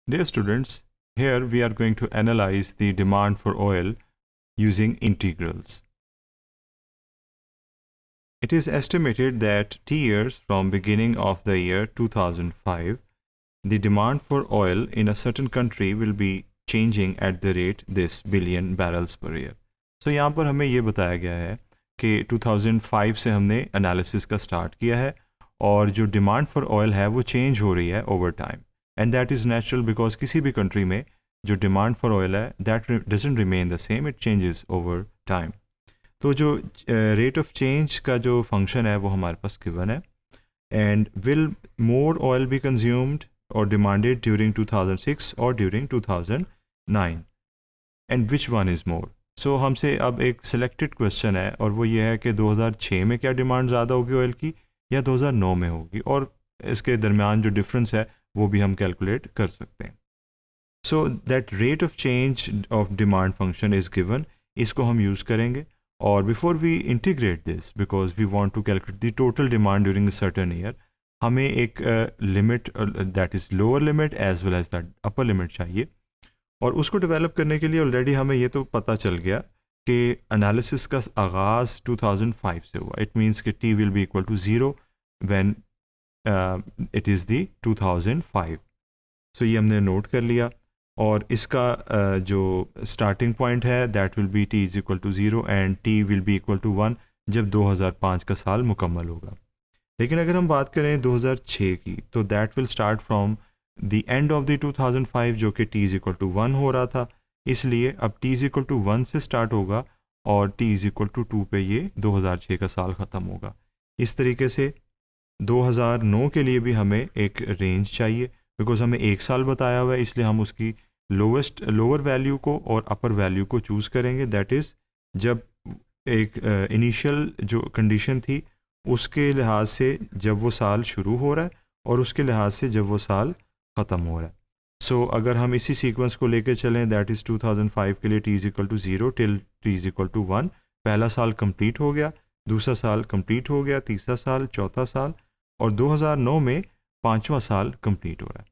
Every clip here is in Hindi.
Dear students, here we are going to analyze the demand for oil using integrals. It is estimated that 10 years from beginning of the year 2005, the demand for oil in a certain country will be changing at the rate this billion barrels per year. So यहाँ पर हमें ये बताया गया है कि 2005 से हमने एनालिसिस का स्टार्ट किया है और जो डिमांड फॉर ऑयल है वो चेंज हो रही है over time. And that is natural because किसी भी कंट्री में जो डिमांड फॉर ऑयल है that doesn't remain the same, it changes over time. तो जो रेट ऑफ चेंज का जो फंक्शन है वो हमारे पास गिवन है. And will more oil be consumed और डिमांडेड ड्यूरिंग 2006 और during 2009 and which one is more. So हमसे अब एक सिलेक्टेड क्वेश्चन है और वो ये है कि 2006 में क्या डिमांड ज़्यादा होगी ऑयल की या 2009 में होगी, और इसके दरमियान जो डिफरेंस है वो भी हम कैलकुलेट कर सकते हैं. So that rate of change of demand function is given, इसको हम यूज़ करेंगे. और before we integrate this, because we want to calculate the total demand during a certain year, हमें एक limit that is lower limit as well as that upper limit चाहिए. और उसको डेवलप करने के लिए ऑलरेडी हमें ये तो पता चल गया कि एनालिसिस का आगाज़ 2005 से हुआ. इट मीन्स कि T will be equal to zero when it is the 2005. सो ये हमने नोट कर लिया. और इसका जो स्टार्टिंग पॉइंट है that will be T is equal to zero and T will be equal to 1 जब 2005 का साल मुकम्मल होगा. लेकिन अगर हम बात करें 2006 की, तो that will start from the end of the 2005 जो कि टी इज़ इक्वल टू 1 हो रहा था. इसलिए अब टी इज़ इक्वल टू 1 से स्टार्ट होगा और टी इज़ इक्वल टू 2 पे ये 2006 का साल ख़त्म होगा. इस तरीके से 2009 के लिए भी हमें एक रेंज चाहिए बिकॉज हमें एक साल बताया हुआ है, इसलिए हम उसकी लोअर वैल्यू को और अपर वैल्यू को चूज़ करेंगे. दैट इज़ जब एक इनिशियल जो कंडीशन थी उसके लिहाज से जब वो साल शुरू हो रहा है और उसके लिहाज से जब वो साल ख़त्म हो रहा है. सो अगर हम इसी सीक्वेंस को लेकर चलें दैट इज़ 2005 के लिए T is equal to 0 till T is equal to 1, पहला साल कंप्लीट हो गया, दूसरा साल कंप्लीट हो गया, तीसरा साल, चौथा साल, और 2009 में पाँचवा साल कंप्लीट हो रहा है.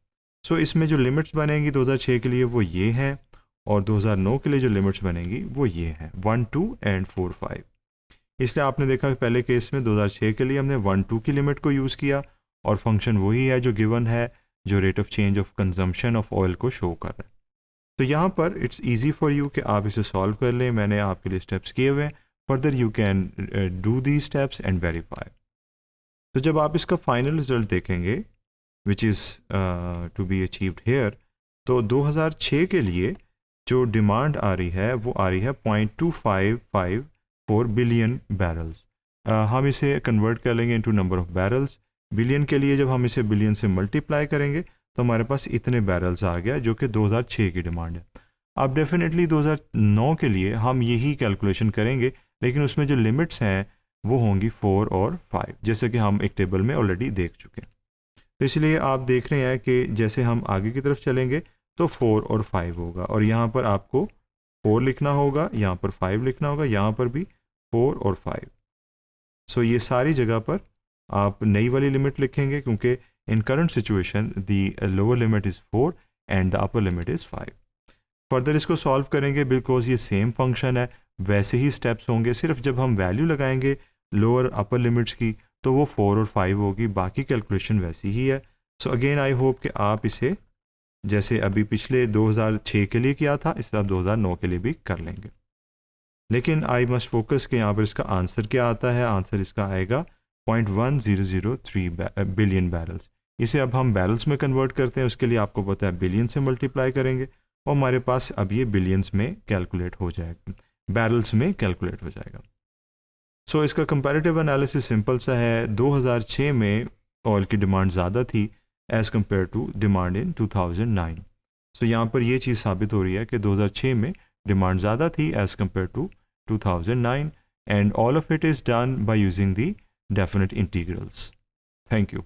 सो इसमें जो लिमिट्स बनेंगी 2006 के लिए वो ये हैं और 2009 के लिए जो लिमिट्स बनेंगी वो ये हैं 1, 2 एंड 4, 5. इसलिए आपने देखा कि पहले केस में 2006 के लिए हमने 1, 2 की लिमिट को यूज़ किया और फंक्शन वही है जो गिवन है जो rate of change of consumption of oil को शो कर रहा है. तो यहाँ पर इट्स ईजी फॉर यू कि आप इसे सॉल्व कर लें. मैंने आपके लिए स्टेप्स किए हुए हैं. Further you can do the steps and verify. तो जब आप इसका फाइनल रिजल्ट देखेंगे which is to be achieved here, तो 2006 के लिए जो डिमांड आ रही है वो आ रही है 0.2554 बिलियन बैरल्स. हम इसे कन्वर्ट कर लेंगे into number of barrels. Billion के लिए जब हम इसे बिलियन से मल्टीप्लाई करेंगे तो हमारे पास इतने बैरल्स आ गया जो कि 2006 की डिमांड है. अब डेफिनेटली 2009 के लिए हम यही कैलकुलेशन करेंगे, लेकिन उसमें जो लिमिट्स हैं वो होंगी 4 और 5, जैसे कि हम एक टेबल में ऑलरेडी देख चुके हैं. तो इसलिए आप देख रहे हैं कि जैसे हम आगे की तरफ चलेंगे तो 4 और 5 होगा, और यहाँ पर आपको 4 लिखना होगा, यहाँ पर 5 लिखना होगा, यहाँ पर भी 4 और 5. सो ये सारी जगह पर आप नई वाली लिमिट लिखेंगे क्योंकि in current situation the lower limit is 4 and the upper limit is 5. Further इसको सॉल्व करेंगे बिकॉज ये सेम फंक्शन है, वैसे ही स्टेप्स होंगे. सिर्फ जब हम वैल्यू लगाएंगे लोअर अपर लिमिट्स की तो वो 4 और 5 होगी, बाकी कैलकुलेशन वैसी ही है. सो अगेन आई होप कि आप इसे जैसे अभी पिछले 2006 के लिए किया था इस आप 2009 के लिए भी कर लेंगे. लेकिन आई मस्ट फोकस कि यहाँ पर इसका आंसर क्या आता है. आंसर इसका आएगा 0.1003 बिलियन बैरल्स. इसे अब हम बैरल्स में कन्वर्ट करते हैं, उसके लिए आपको पता है बिलियन से मल्टीप्लाई करेंगे और हमारे पास अब ये बिलियंस में कैलकुलेट हो जाएगा, बैरल्स में कैलकुलेट हो जाएगा. सो इसका कंपैरेटिव एनालिसिस सिंपल सा है. 2006 में ऑयल की डिमांड ज़्यादा थी as compare to demand in 2009. So यहाँ पर ये चीज़ साबित हो रही है कि 2006 में डिमांड ज़्यादा थी as compare to 2009 and all of it is done by using the definite integrals. Thank you.